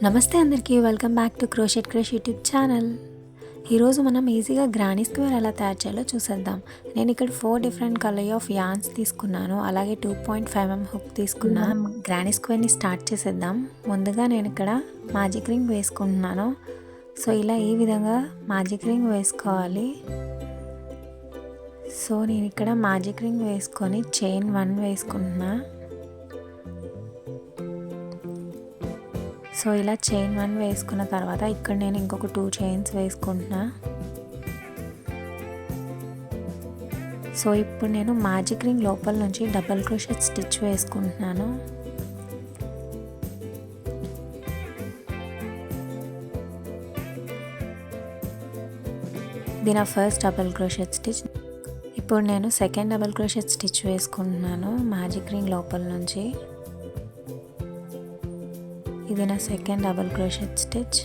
నమస్తే అందరికీ, welcome back to crochet crush YouTube channel. ఈరోజు మనం ఈజీగా గ్రానీ స్క్వేర్ ఎలా తయారు చేయాలో చూసేద్దాం. నేను ఇక్కడ 4 డిఫరెంట్ కలర్ ఆఫ్ యాన్స్ తీసుకున్నాను, అలాగే 2.5 mm హుక్ తీసుకున్నాను. మనం గ్రానీ స్క్వేర్ని స్టార్ట్ చేసేద్దాం. ముందుగా నేను ఇక్కడ మ్యాజిక్ రింగ్ వేసుకుంటున్నాను. సో ఇలా ఈ విధంగా మ్యాజిక్ రింగ్ వేసుకోవాలి. సో నేను ఇక్కడ మ్యాజిక్ రింగ్ వేసుకొని చైన్ 1 వేసుకుంటున్నా. సో ఇలా చైన్ 1 వేసుకున్న తర్వాత ఇక్కడ నేను ఇంకొక 2 చైన్స్ వేసుకుంటున్నా. సో ఇప్పుడు నేను మ్యాజిక్ రింగ్ లోపల నుంచి డబల్ క్రోషెట్ స్టిచ్ వేసుకుంటున్నాను. ఇది నా ఫస్ట్ డబల్ క్రోషెట్ స్టిచ్. ఇప్పుడు నేను సెకండ్ డబల్ క్రోషెట్ స్టిచ్ వేసుకుంటున్నాను మ్యాజిక్ రింగ్ లోపల నుంచి. ఇది నా సెకండ్ డబల్ క్రోషెట్ స్టిచ్.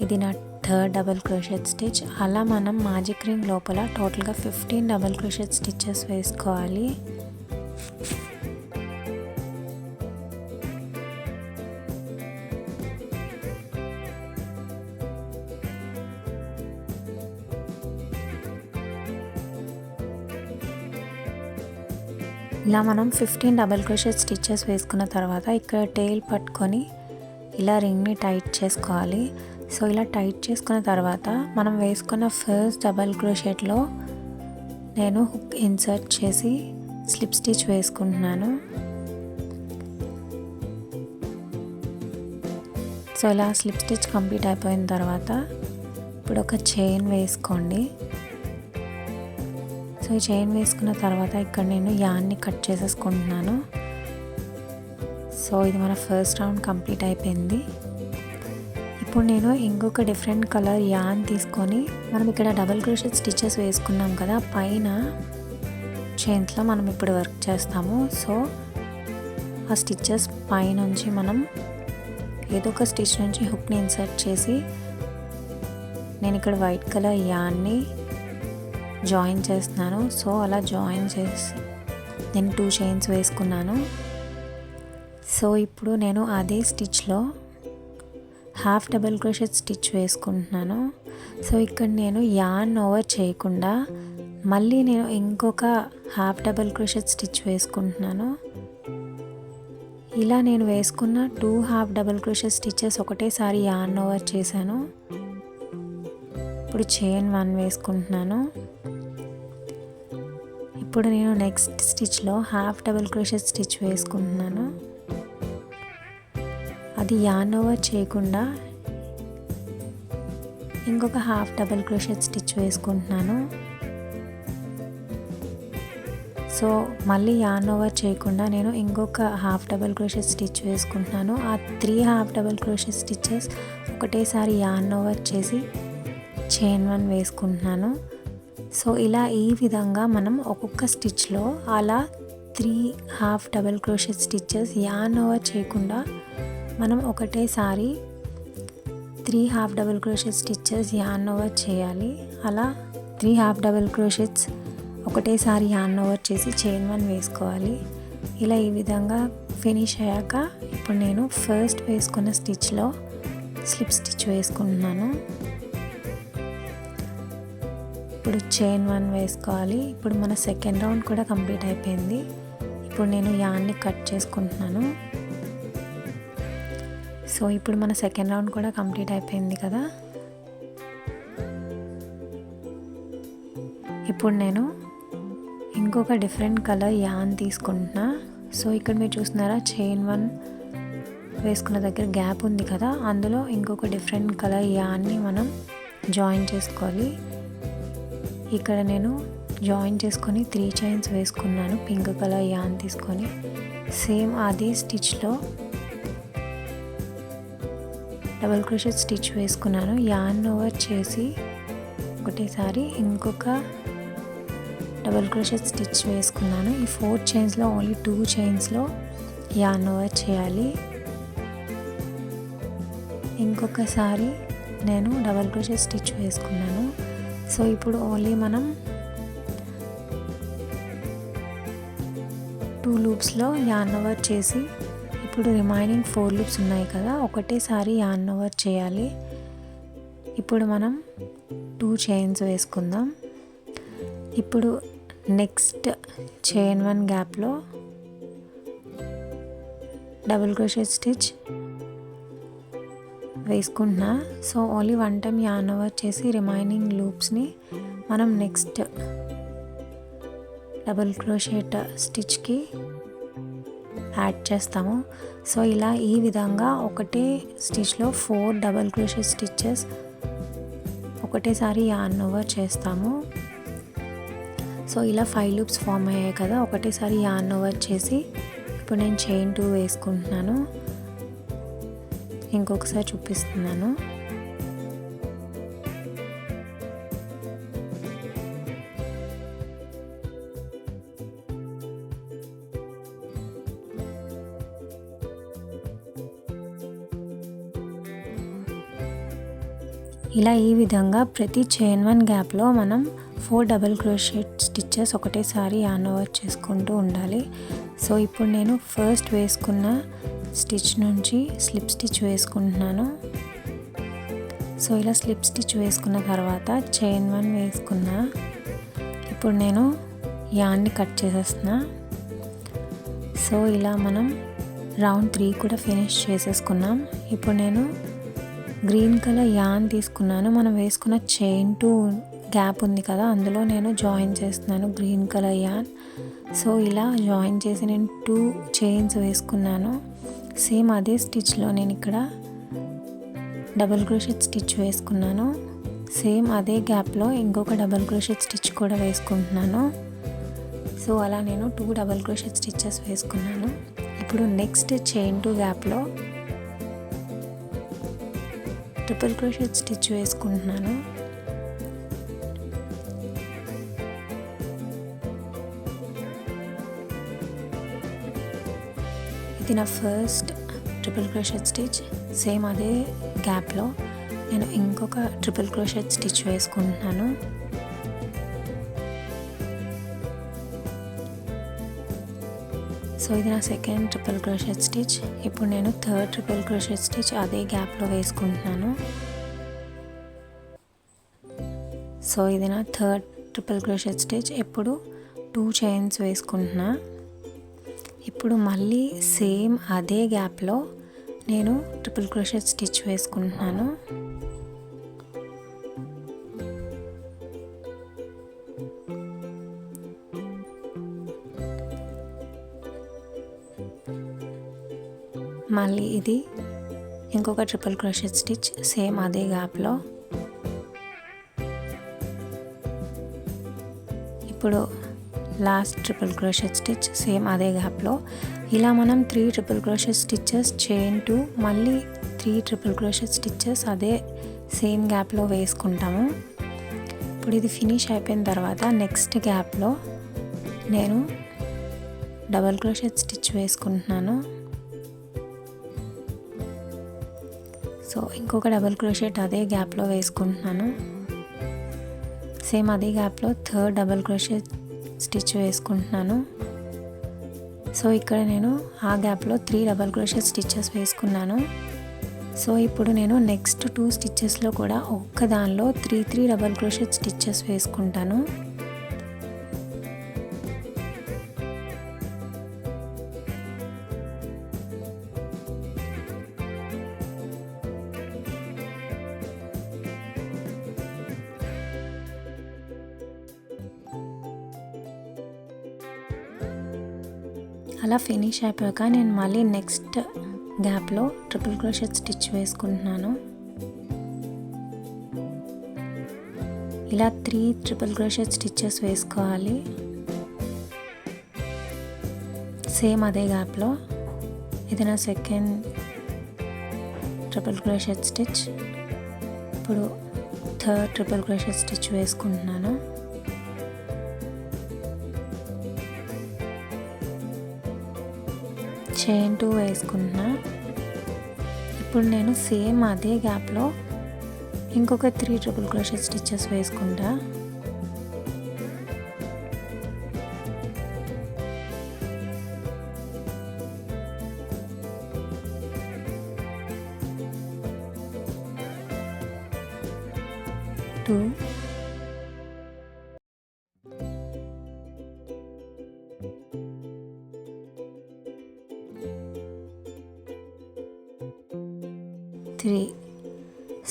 ఇది నా థర్డ్ డబల్ క్రోషెట్ స్టిచ్. అలా మనం మ్యాజిక్ రింగ్ లోపల టోటల్గా 15 డబల్ క్రోషెట్ స్టిచెస్ వేసుకోవాలి. ఇలా మనం 15 డబల్ క్రోషెట్ స్టిచెస్ వేసుకున్న తర్వాత ఇక్కడ టెయిల్ పట్టుకొని ఇలా రింగ్ని టైట్ చేసుకోవాలి. సో ఇలా టైట్ చేసుకున్న తర్వాత మనం వేసుకున్న ఫస్ట్ డబల్ క్రోషెట్లో నేను హుక్ ఇన్సర్ట్ చేసి స్లిప్ స్టిచ్ వేసుకుంటున్నాను. సో ఇలా స్లిప్ స్టిచ్ కంప్లీట్ అయిపోయిన తర్వాత ఇప్పుడు ఒక చైన్ వేసుకోండి. సో ఈ చైన్ వేసుకున్న తర్వాత ఇక్కడ నేను యాన్ని కట్ చేసేసుకుంటున్నాను. సో ఇది మన ఫస్ట్ రౌండ్ కంప్లీట్ అయిపోయింది. ఇప్పుడు నేను ఇంకొక డిఫరెంట్ కలర్ యాన్ తీసుకొని మనం ఇక్కడ డబల్ క్రోషెట్ స్టిచెస్ వేసుకున్నాం కదా, పైన చైన్స్లో మనం ఇప్పుడు వర్క్ చేస్తాము. సో ఆ స్టిచెస్ పైనుంచి మనం ఏదో ఒక స్టిచ్ నుంచి హుక్ని ఇన్సర్ట్ చేసి నేను ఇక్కడ వైట్ కలర్ యాన్ని జాయిన్ చేస్తున్నాను. సో అలా జాయిన్ చేసి నేను 2 చైన్స్ వేసుకున్నాను. సో ఇప్పుడు నేను అదే స్టిచ్లో హాఫ్ డబల్ క్రోషెట్ స్టిచ్ వేసుకుంటున్నాను. సో ఇక్కడ నేను యాన్ ఓవర్ చేయకుండా మళ్ళీ నేను ఇంకొక హాఫ్ డబల్ క్రోషెట్ స్టిచ్ వేసుకుంటున్నాను. ఇలా నేను వేసుకున్న 2 హాఫ్ డబల్ క్రోషెట్ స్టిచెస్ ఒకటేసారి యాన్ ఓవర్ చేశాను. ఇప్పుడు చైన్ 1 వేసుకుంటున్నాను. ఇప్పుడు నేను నెక్స్ట్ స్టిచ్లో హాఫ్ డబల్ క్రోషెట్ స్టిచ్ వేసుకుంటున్నాను. అది యాన్ ఓవర్ చేయకుండా ఇంకొక హాఫ్ డబల్ క్రోషెట్ స్టిచ్ వేసుకుంటున్నాను. సో మళ్ళీ యాన్ ఓవర్ చేయకుండా నేను ఇంకొక హాఫ్ డబల్ క్రోషెట్ స్టిచ్ వేసుకుంటున్నాను. ఆ 3 హాఫ్ డబల్ క్రోషెట్ స్టిచెస్ ఒకటేసారి యాన్ ఓవర్ చేసి చైన్ 1 వేసుకుంటున్నాను. సో ఇలా ఈ విధంగా మనం ఒక్కొక్క స్టిచ్లో అలా 3 half double crochet stitches an over చేయకుండా మనం ఒకటేసారి 3 half double crochet stitches an over చేయాలి. అలా 3 హాఫ్ డబల్ క్రోషెట్స్ ఒకటేసారి యాన్ ఓవర్ చేసి చైన్ 1 వేసుకోవాలి. ఇలా ఈ విధంగా ఫినిష్ అయ్యాక ఇప్పుడు నేను ఫస్ట్ వేసుకున్న స్టిచ్లో స్లిప్ స్టిచ్ వేసుకుంటున్నాను. ఇప్పుడు చైన్ 1 వేసుకోవాలి. ఇప్పుడు మన సెకండ్ రౌండ్ కూడా కంప్లీట్ అయిపోయింది. ఇప్పుడు నేను యాన్ని కట్ చేసుకుంటున్నాను. సో ఇప్పుడు మన సెకండ్ రౌండ్ కూడా కంప్లీట్ అయిపోయింది కదా. ఇప్పుడు నేను ఇంకొక డిఫరెంట్ కలర్ యాన్ తీసుకుంటున్నా. సో ఇక్కడ మీరు చూస్తున్నారా, చైన్ 1 వేసుకున్న దగ్గర గ్యాప్ ఉంది కదా, అందులో ఇంకొక డిఫరెంట్ కలర్ యాన్ని మనం జాయిన్ చేసుకోవాలి. ఇక్కడ నేను జాయిన్ చేసుకొని 3 చైన్స్ వేసుకున్నాను పింక్ కలర్ యాన్ తీసుకొని. సేమ్ అదే స్టిచ్లో డబల్ క్రోషెట్ స్టిచ్ వేసుకున్నాను. యాన్ ఓవర్ చేసి ఒకటేసారి ఇంకొక డబల్ క్రోషెట్ స్టిచ్ వేసుకున్నాను. ఈ 4 చైన్స్లో ఓన్లీ 2 చైన్స్లో యాన్ ఓవర్ చేయాలి. ఇంకొకసారి నేను డబల్ క్రోషెట్ స్టిచ్ వేసుకున్నాను. సో ఇప్పుడు ఓన్లీ మనం 2 లూప్స్లో యార్న్ ఓవర్ చేసి ఇప్పుడు రిమైనింగ్ 4 లూప్స్ ఉన్నాయి కదా, ఒకటేసారి యార్న్ ఓవర్ చేయాలి. ఇప్పుడు మనం 2 చైన్స్ వేసుకుందాం. ఇప్పుడు నెక్స్ట్ చైన్ 1 గ్యాప్లో డబుల్ క్రోషెట్ స్టిచ్ వేసుకుంటున్నా. So only 1 time yarn over చేసి రిమైనింగ్ లూప్స్ని మనం నెక్స్ట్ డబుల్ క్రోషెట్ స్టిచ్కి యాడ్ చేస్తాము. సో ఇలా ఈ విధంగా ఒకటే స్టిచ్లో 4 డబుల్ క్రోషెట్ స్టిచ్చెస్ ఒకటేసారి యార్న్ ఓవర్ చేస్తాము. సో ఇలా 5 లూప్స్ ఫామ్ అయ్యాయి కదా, ఒకటేసారి యార్న్ ఓవర్ చేసి ఇప్పుడు నేను చైన్ 2 వేసుకుంటున్నాను. ఇంకొకసారి చూపిస్తున్నాను. ఇలా ఈ విధంగా ప్రతి చైన్ 1 గ్యాప్లో మనం 4 డబుల్ క్రోషెట్ స్టిచ్చెస్ ఒకటేసారి యార్న్ ఓవర్ చేసుకుంటూ ఉండాలి. సో ఇప్పుడు నేను ఫస్ట్ వేసుకున్న స్టిచ్ నుంచి స్లిప్ స్టిచ్ వేసుకుంటున్నాను. సో ఇలా స్లిప్ స్టిచ్ వేసుకున్న తర్వాత చైన్ 1 వేసుకున్నా. ఇప్పుడు నేను యార్న్ని కట్ చేసేస్తున్నా. సో ఇలా మనం రౌండ్ 3 కూడా ఫినిష్ చేసేసుకున్నాం. ఇప్పుడు నేను గ్రీన్ కలర్ యార్న్ తీసుకున్నాను. మనం వేసుకున్న చైన్ 2 గ్యాప్ ఉంది కదా, అందులో నేను జాయిన్ చేస్తున్నాను గ్రీన్ కలర్ యార్న్. సో ఇలా జాయిన్ చేసి నేను 2 చైన్స్ వేసుకున్నాను. సేమ్ అదే స్టిచ్లో నేను ఇక్కడ డబుల్ క్రోషెట్ స్టిచ్ వేసుకున్నాను. సేమ్ అదే గ్యాప్లో ఇంకొక డబుల్ క్రోషెట్ స్టిచ్ కూడా వేసుకుంటున్నాను. సో అలా నేను 2 డబుల్ క్రోషెట్ స్టిచ్చెస్ వేసుకున్నాను. ఇప్పుడు నెక్స్ట్ చైన్ 2 గ్యాప్లో ట్రిపుల్ క్రోషెట్ స్టిచ్ వేసుకుంటున్నాను. ఇది నా first triple crochet stitch. Same అదే గ్యాప్లో నేను ఇంకొక ట్రిపుల్ క్రోషెట్ స్టిచ్ వేసుకుంటున్నాను. సో ఇది నా సెకండ్ ట్రిపుల్ క్రోషెట్ స్టిచ్. ఇప్పుడు నేను థర్డ్ ట్రిపుల్ క్రోషెట్ స్టిచ్ అదే గ్యాప్లో వేసుకుంటున్నాను. సో ఇది నా థర్డ్ ట్రిపుల్ క్రోషెట్ స్టిచ్. ఇప్పుడు 2 చైన్స్ వేసుకుంటున్నా. ఇప్పుడు మళ్ళీ సేమ్ అదే గ్యాప్లో నేను ట్రిపుల్ క్రోషెట్ స్టిచ్ వేసుకుంటున్నాను. మళ్ళీ ఇది ఇంకొక ట్రిపుల్ క్రోషెట్ స్టిచ్ సేమ్ అదే గ్యాప్లో. ఇప్పుడు last triple crochet stitch same అదే గ్యాప్లో. ఇలా మనం 3 ట్రిపుల్ క్రోషెట్ స్టిచ్చెస్ చైన్ 2 మళ్ళీ 3 ట్రిపుల్ క్రోషెట్ స్టిచ్చెస్ అదే సేమ్ గ్యాప్లో వేసుకుంటాము. ఇప్పుడు ఇది ఫినిష్ అయిపోయిన తర్వాత నెక్స్ట్ గ్యాప్లో నేను డబల్ క్రోషెట్ స్టిచ్ వేసుకుంటున్నాను. సో ఇంకొక డబల్ క్రోషెట్ అదే గ్యాప్లో వేసుకుంటున్నాను. సేమ్ అదే గ్యాప్లో థర్డ్ డబల్ క్రోషెట్ స్టిచ్ వేసుకుంటున్నాను. సో ఇక్కడ నేను ఆ గ్యాప్లో 3 డబల్ క్రోషెట్ స్టిచ్చెస్ వేసుకున్నాను. సో ఇప్పుడు నేను నెక్స్ట్ 2 స్టిచ్చెస్లో కూడా ఒక్క దానిలో 3 డబల్ క్రోషెట్ స్టిచ్చెస్ వేసుకుంటాను. అలా ఫినిష్ అయిపోయాక నేను మళ్ళీ నెక్స్ట్ గ్యాప్లో ట్రిపుల్ క్రోషెట్ స్టిచ్ వేసుకుంటున్నాను. ఇలా 3 ట్రిపుల్ క్రోషెట్ స్టిచ్చెస్ వేసుకోవాలి సేమ్ అదే గ్యాప్లో. ఇది నా సెకండ్ ట్రిపుల్ క్రోషెట్ స్టిచ్. ఇప్పుడు థర్డ్ ట్రిపుల్ క్రోషెట్ స్టిచ్ వేసుకుంటున్నాను. చైన్ 2 వేసుకుంటున్నా. ఇప్పుడు నేను సేమ్ అదే గ్యాప్లో ఇంకొక 3 ట్రిపుల్ క్రోషెట్ స్టిచ్చెస్ వేసుకుంటా. 2 3.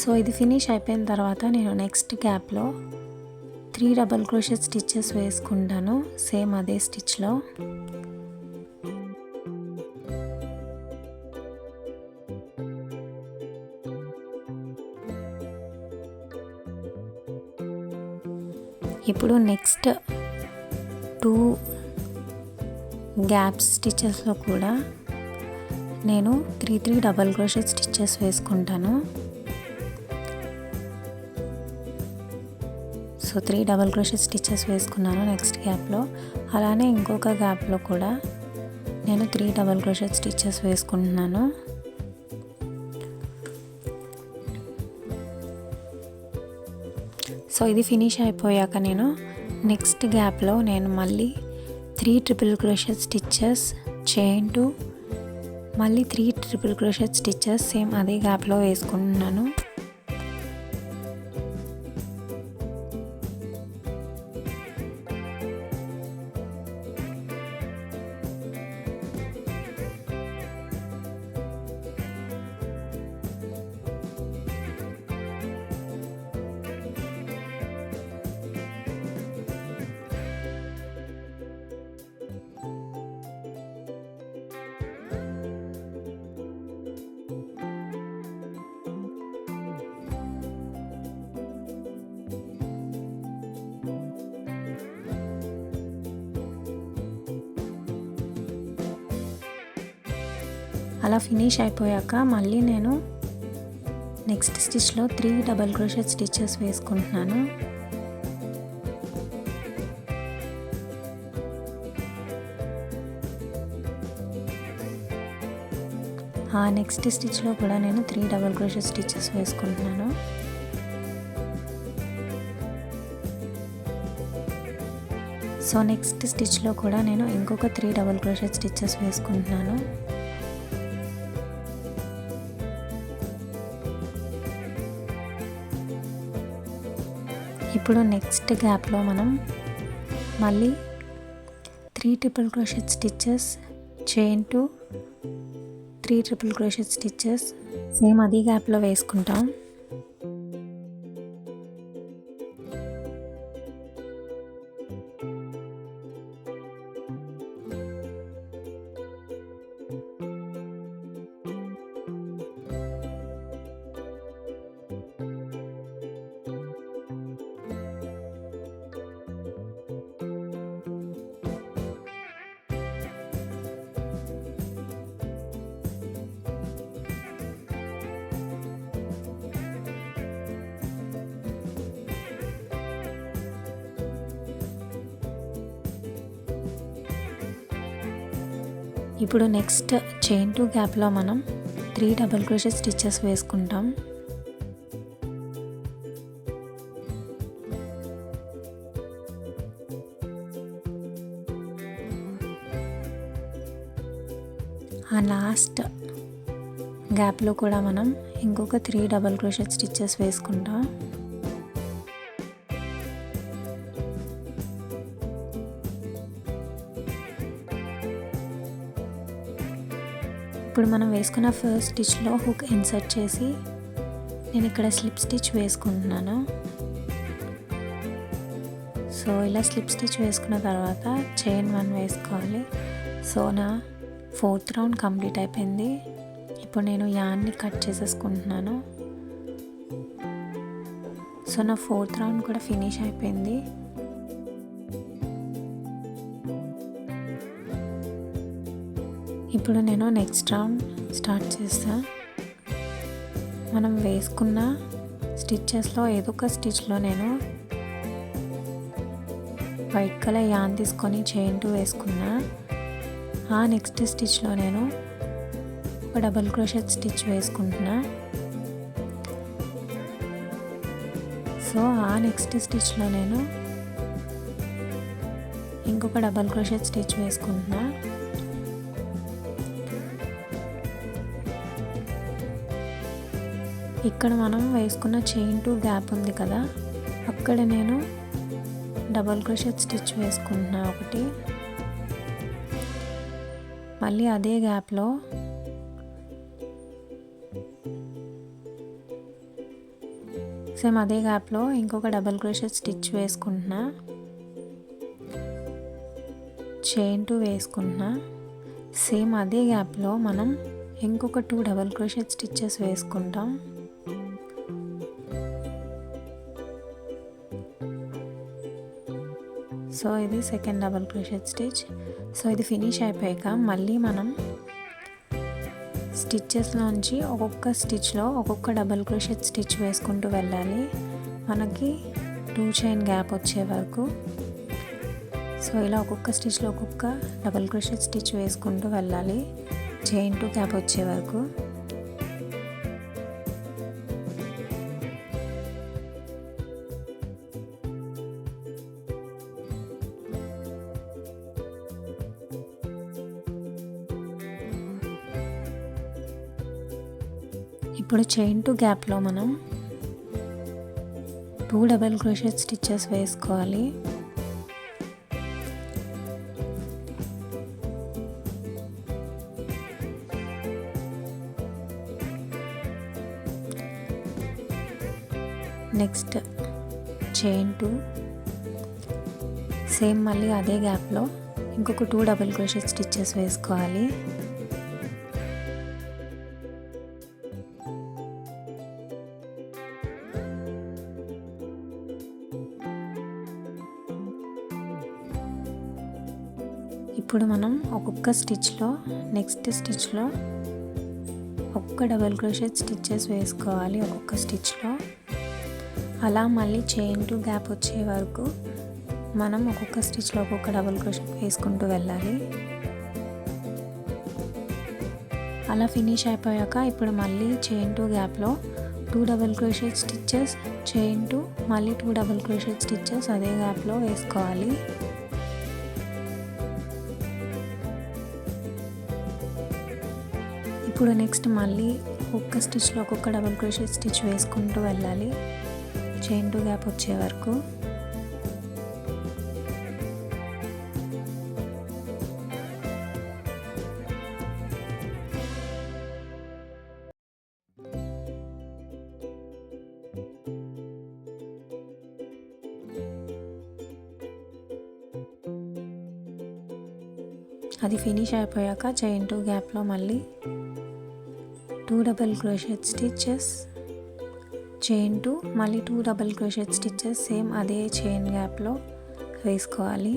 సో ఇది ఫినిష్ అయిపోయిన తర్వాత నేను నెక్స్ట్ గ్యాప్లో 3 డబల్ క్రోషెట్ స్టిచెస్ వేసుకుంటాను సేమ్ అదే స్టిచ్లో. ఇప్పుడు నెక్స్ట్ 2 గ్యాప్స్ స్టిచెస్లో కూడా నేను 3 డబల్ క్రోషెట్ స్టిచెస్ వేసుకుంటాను. సో 3 డబల్ క్రోషెట్ స్టిచెస్ వేసుకున్నాను నెక్స్ట్ గ్యాప్లో. అలానే ఇంకొక గ్యాప్లో కూడా నేను 3 డబల్ క్రోషెట్ స్టిచెస్ వేసుకుంటున్నాను. సో ఇది ఫినిష్ అయిపోయాక నేను నెక్స్ట్ గ్యాప్లో నేను మళ్ళీ 3 ట్రిపుల్ క్రోషెట్ స్టిచెస్ చైన్ 2 మళ్ళీ 3 ట్రిపుల్ క్రోషెట్ స్టిచెస్ సేమ్ అదే గ్యాప్లో వేసుకుంటున్నాను. అలా ఫినిష్ అయిపోయాక మళ్ళీ నేను నెక్స్ట్ స్టిచ్లో 3 డబల్ క్రోషెట్ స్టిచెస్ వేసుకుంటున్నాను. ఆ నెక్స్ట్ స్టిచ్లో కూడా నేను 3 డబల్ క్రోషెట్ స్టిచెస్ వేసుకుంటున్నాను. సో నెక్స్ట్ స్టిచ్లో కూడా నేను ఇంకొక 3 డబల్ క్రోషెట్ స్టిచెస్ వేసుకుంటున్నాను. ఇప్పుడు నెక్స్ట్ గ్యాప్లో మనం మళ్ళీ 3 triple crochet stitches chain 2 3 triple crochet stitches same అదే గ్యాప్లో వేసుకుంటాం. ఇప్పుడు నెక్స్ట్ చైన్ 2 గ్యాప్లో మనం 3 డబల్ క్రోషెట్ స్టిచెస్ వేసుకుంటాం. ఆ లాస్ట్ గ్యాప్లో కూడా మనం ఇంకొక 3 డబల్ క్రోషెట్ స్టిచెస్ వేసుకుంటాం. ఇప్పుడు మనం వేసుకున్న ఫస్ట్ స్టిచ్లో హుక్ ఇన్సర్ట్ చేసి నేను ఇక్కడ స్లిప్ స్టిచ్ వేసుకుంటున్నాను. సో ఇలా స్లిప్ స్టిచ్ వేసుకున్న తర్వాత చైన్ 1 వేసుకోవాలి. సో నా 4th రౌండ్ కంప్లీట్ అయిపోయింది. ఇప్పుడు నేను యాన్ని కట్ చేసేసుకుంటున్నాను. సో నా 4th రౌండ్ కూడా ఫినిష్ అయిపోయింది. ఇప్పుడు నేను నెక్స్ట్ రౌండ్ స్టార్ట్ చేస్తా. మనం వేసుకున్న స్టిచ్చెస్లో ఏదో ఒక స్టిచ్లో నేను వైట్ కలర్ యాన్ తీసుకొని చైన్ 2 వేసుకున్నా. ఆ నెక్స్ట్ స్టిచ్లో నేను ఒక డబల్ క్రోషెట్ స్టిచ్ వేసుకుంటున్నా. సో ఆ నెక్స్ట్ స్టిచ్లో నేను ఇంకొక డబల్ క్రోషెట్ స్టిచ్ వేసుకుంటున్నా. ఇక్కడ మనం వేసుకున్న చైన్ 2 గ్యాప్ ఉంది కదా, ఇక్కడ నేను డబల్ క్రోషెట్ స్టిచ్ వేసుకుంటున్నా ఒకటి. మళ్ళీ అదే గ్యాప్లో సేమ్ అదే గ్యాప్లో ఇంకొక డబల్ క్రోషెట్ స్టిచ్ వేసుకుంటున్నా. చైన్ 2 వేసుకుంటున్నా. సేమ్ అదే గ్యాప్లో మనం ఇంకొక 2 డబల్ క్రోషెట్ స్టిచ్చెస్ వేసుకుంటాం. సో ఇది second double crochet stitch. So ఇది ఫినిష్ అయిపోయాక మళ్ళీ మనం స్టిచ్చెస్లోంచి ఒక్కొక్క స్టిచ్లో ఒక్కొక్క డబల్ క్రోషెట్ స్టిచ్ వేసుకుంటూ వెళ్ళాలి, మనకి 2 చైన్ గ్యాప్ వచ్చే వరకు. సో ఇలా ఒక్కొక్క స్టిచ్లో ఒక్కొక్క డబల్ క్రోషెట్ స్టిచ్ వేసుకుంటూ వెళ్ళాలి, చైన్ 2 గ్యాప్ వచ్చే వరకు. ఇప్పుడు చైన్ 2 గ్యాప్లో మనం 2 డబల్ క్రోషెట్ స్టిచ్చెస్ వేసుకోవాలి. నెక్స్ట్ చైన్ 2, సేమ్ మళ్ళీ అదే గ్యాప్లో ఇంకొక 2 డబల్ క్రోషెట్ స్టిచ్చెస్ వేసుకోవాలి. ఇప్పుడు మనం ఒక్కొక్క స్టిచ్లో నెక్స్ట్ స్టిచ్లో ఒక్కొక్క డబల్ క్రోషెట్ స్టిచ్చెస్ వేసుకోవాలి ఒక్కొక్క స్టిచ్లో. అలా మళ్ళీ చైన్ 2 గ్యాప్ వచ్చే వరకు మనం ఒక్కొక్క స్టిచ్లో ఒక్కొక్క డబల్ క్రోషెట్ వేసుకుంటూ వెళ్ళాలి. అలా ఫినిష్ అయిపోయాక ఇప్పుడు మళ్ళీ చైన్ 2 గ్యాప్లో 2 డబల్ క్రోషెట్ స్టిచ్చెస్, చైన్ 2, మళ్ళీ 2 డబల్ క్రోషెట్ స్టిచ్చెస్ అదే గ్యాప్లో వేసుకోవాలి. ఇప్పుడు నెక్స్ట్ మళ్ళీ ఒక్కొక్క స్టిచ్లో ఒక్కొక్క డబల్ క్రోషెట్ స్టిచ్ వేసుకుంటూ వెళ్ళాలి, చైన్ 2 గ్యాప్ వచ్చే వరకు. అది ఫినిష్ అయిపోయాక చైన్ 2 గ్యాప్లో మళ్ళీ 2 డబల్ క్రోషెట్ స్టిచ్చెస్, చైన్ 2, మళ్ళీ 2 డబల్ క్రోషెట్ స్టిచ్చెస్ సేమ్ అదే చైన్ గ్యాప్లో వేసుకోవాలి.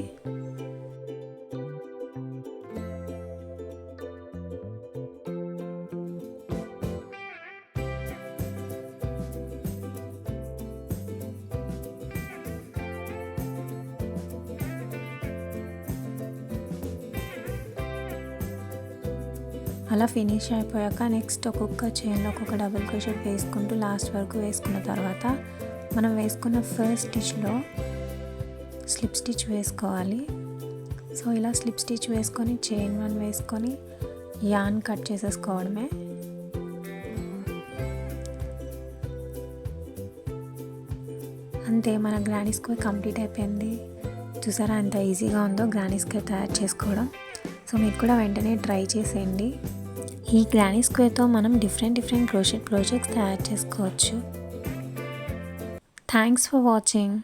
అలా ఫినిష్ అయిపోయాక నెక్స్ట్ ఒక్కొక్క చైన్లో ఒక్కొక్క డబుల్ క్రోషెట్ వేసుకుంటూ లాస్ట్ వరకు వేసుకున్న తర్వాత మనం వేసుకున్న ఫస్ట్ స్టిచ్లో స్లిప్ స్టిచ్ వేసుకోవాలి. సో ఇలా స్లిప్ స్టిచ్ వేసుకొని చైన్ 1 వేసుకొని యాన్ కట్ చేసేసుకోవడమే. అంతే, మన గ్రానీ స్క్వేర్ కంప్లీట్ అయిపోయింది. చూసారా ఎంత ఈజీగా ఉందో గ్రానీ స్క్వేర్ తయారు చేసుకోవడం. సో మీరు కూడా వెంటనే ట్రై చేసేయండి. ఈ గ్రానీ స్క్వేర్తో మనం డిఫరెంట్ క్రోషెట్ ప్రాజెక్ట్స్ తయారు చేసుకోవచ్చు. Thanks for watching.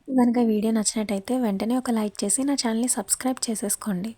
కనుక వీడియో నచ్చినట్టయితే వెంటనే ఒక లైక్ చేసి నా ఛానల్ని సబ్స్క్రైబ్ చేసేసుకోండి.